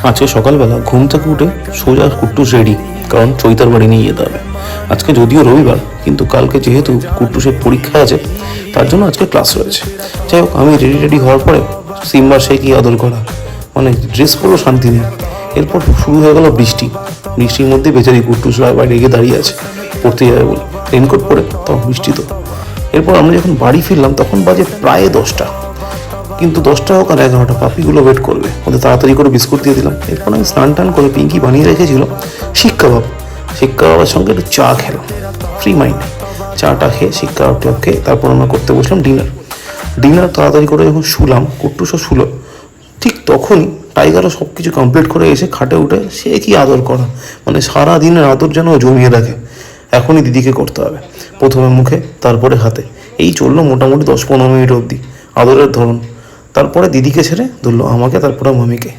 আজকে সকালবেলা ঘুম থেকে উঠে সোজা কুট্টুস রেডি, কারণ চৈতার বাড়ি নিয়ে যেতে হবে। আজকে যদিও রবিবার, কিন্তু কালকে যেহেতু কুট্টুসের পরীক্ষা আছে, তার জন্য আজকে ক্লাস রয়েছে। যাই হোক, আমি রেডি হওয়ার পরে সিম্বার সে কি আদর করা, মানে ড্রেস পরেও শান্তি নেই। এরপর শুরু হয়ে গেল বৃষ্টি। বৃষ্টির মধ্যে বেচারি কুট্টুস বাইরে গিয়ে দাঁড়িয়ে আছে পড়তে যাবে বলে, রেনকোট পরে, তখন বৃষ্টি তো। এরপর আমরা যখন বাড়ি ফিরলাম তখন বাজে প্রায় 10টা, কিন্তু 10টা হোক আর 11টা, পাপিগুলো ওয়েট করবে, ওদের তাড়াতাড়ি করে বিস্কুট দিয়ে দিলাম। এরপর আমি স্নান টান করে পিঙ্কি বানিয়ে রেখেছিল শিক কাবাব, শিক কাবাবের সঙ্গে একটু চা খেলাম ফ্রি মাইন্ডে। চাটা খেয়ে শিক কাবাবটা খেয়ে তারপর আমরা করতে বসলাম ডিনার তাড়াতাড়ি করে যখন শুলাম, কুট্টুসও শুলো, ঠিক তখনই টাইগারও সব কিছু কমপ্লিট করে এসে খাটে উঠে সে কি আদর করা, মানে সারা দিনের আদর যেন জমিয়ে রাখে। এখনই দিদিকে করতে হবে, প্রথমে মুখে তারপরে হাতে। এই চললো মোটামুটি 10-15 মিনিট অবধি আদরের ধরন। তারপরে দিদিকে ছেড়ে ধরলো আমাকে, তারপরে মামিকে।